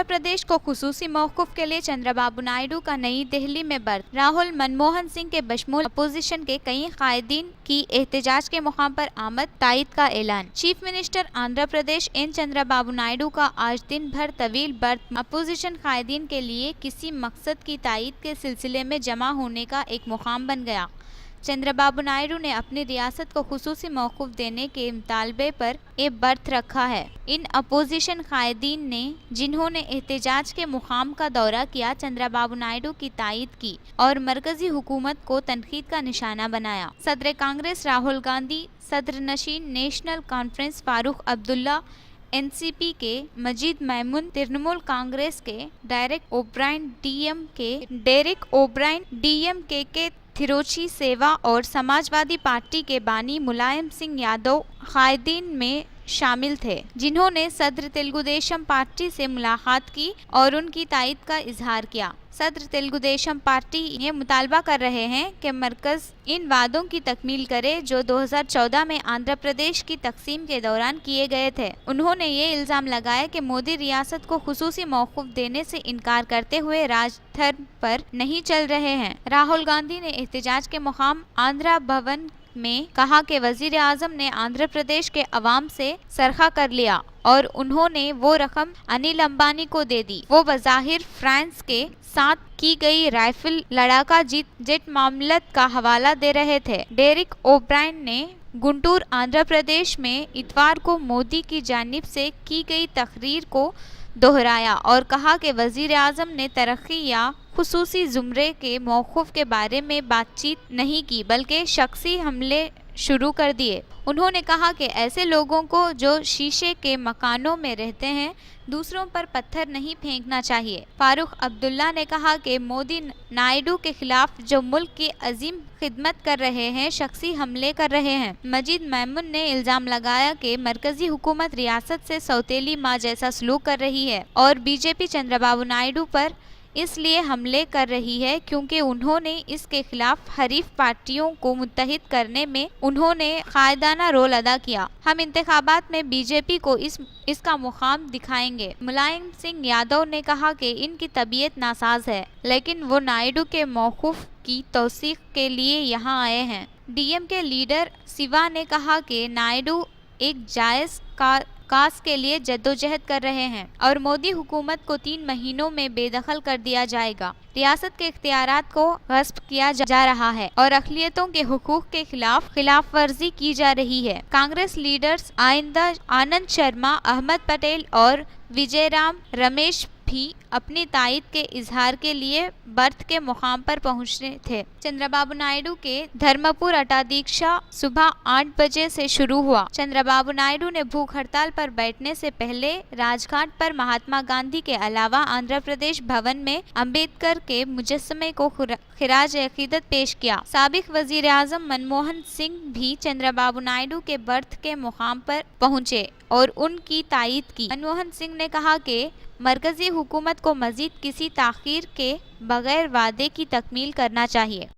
आंध्र प्रदेश को खुसूसी मौक़िफ़ के लिए चंद्रबाबू नायडू का नई दिल्ली में बर्थ। राहुल मनमोहन सिंह के बशमूल अपोजिशन के कई कायदीन की एहतजाज के मुकाम पर आमद तायद का ऐलान। Chief minister Andhra Pradesh N Chandrababu Naidu का आज दिन भर तवील बर्थ अपोजिशन कायदीन के लिए किसी मकसद की तायद के सिलसिले में जमा होने का एक मुकाम बन गया। चंद्रबाबू नायडू ने अपनी रियासत को खुसूसी मौक़िफ़ देने के मुतालबे पर एक बर्थ रखा है। इन अपोजिशन कायदीन ने जिन्होंने एहतजाज के मुकाम का दौरा किया, चंद्रबाबू नायडू की तायद की और मरकजी हुकूमत को तनकीद का निशाना बनाया। सदर कांग्रेस राहुल गांधी, सदर नशीन National Conference Farooq Abdullah, NCP के मजीद मैमून, तृणमूल कांग्रेस के डेरेक ओब्रायन डीएमके के थिरुची सेवा और समाजवादी पार्टी के बानी मुलायम सिंह यादव कायदीन में शामिल थे, जिन्होंने सदर तेलुगुदेशम पार्टी से मुलाकात की और उनकी तायद का इजहार किया। सदर तेलुगुदेशम पार्टी ये मुतालबा कर रहे हैं कि मरकज इन वादों की तकमील करे जो 2014 में आंध्र प्रदेश की तकसीम के दौरान किए गए थे। उन्होंने ये इल्ज़ाम लगाया कि मोदी रियासत को खुसूसी मौक़िफ़ देने से इनकार करते हुए राजधर्म पर नहीं चल रहे हैं। राहुल गांधी ने एहतजाज के मुकाम आंध्रा भवन में कहा कि वजीर आजम ने आंध्र प्रदेश के अवाम से सरखा कर लिया और उन्होंने वो रकम अनिल अंबानी को दे दी। वो बज़ाहिर फ्रांस के साथ की गई राइफल लड़ाका जेट मामलत का हवाला दे रहे थे। डेरेक ओब्रायन ने गुंटूर आंध्र प्रदेश में इतवार को मोदी की जानिब से की गई तकरीर को दोहराया और कहा कि वजीर आजम ने तरक्की या खुसूसी ज़ुमरे के मौक़िफ़ के बारे में बातचीत नहीं की, बल्कि शख्सी हमले शुरू कर दिए। उन्होंने कहा कि ऐसे लोगों को जो शीशे के मकानों में रहते हैं, दूसरों पर पत्थर नहीं फेंकना चाहिए। फारूक अब्दुल्ला ने कहा कि मोदी नायडू के खिलाफ जो मुल्क की अजीम खिदमत कर रहे हैं, शख्सी हमले कर रहे हैं। मजीद मैमून ने इल्ज़ाम लगाया कि मरकजी हुकूमत रियासत से सौतेली माँ जैसा सलूक कर रही है और बीजेपी चंद्रबाबू नायडू पर इसलिए हमले कर रही है क्योंकि उन्होंने इसके खिलाफ हरीफ पार्टियों को मुत्तहिद करने में उन्होंने कायदाना रोल अदा किया। हम इंतखाबात में बीजेपी को इसका मुकाम दिखाएंगे। मुलायम सिंह यादव ने कहा कि इनकी तबीयत नासाज है, लेकिन वो नायडू के मौक़िफ़ की तौसीक़ के लिए यहाँ आए हैं। डीएमके लीडर शिवा ने कहा कि नायडू एक जायज़ कास के लिए जद्दोजहद कर रहे हैं और मोदी हुकूमत को 3 महीनों में बेदखल कर दिया जाएगा। रियासत के इख्तियारात को गस्ब किया जा रहा है और अक़लियतों के हुकूक के खिलाफ वर्जी की जा रही है। कांग्रेस लीडर्स आनंद शर्मा, अहमद पटेल और विजयराम रमेश भी अपनी तायद के इजहार के लिए बर्थ के मुकाम पर पहुंचे थे। चंद्रबाबू नायडू के धर्मपुर अटा दीक्षा सुबह 8 बजे से शुरू हुआ। चंद्रबाबू नायडू ने भूख हड़ताल पर बैठने से पहले राजघाट पर महात्मा गांधी के अलावा आंध्र प्रदेश भवन में अम्बेडकर के मुजस्समे को खिराज अकीदत पेश किया। साबिक वजीर आजम मनमोहन सिंह भी चंद्रबाबू नायडू के बर्थ के मुकाम पर पहुंचे और उनकी तायद की। मनमोहन सिंह ने कहा कि मरकजी हुकूमत को मजीद किसी ताख़ीर के बगैर वादे की तकमील करना चाहिए।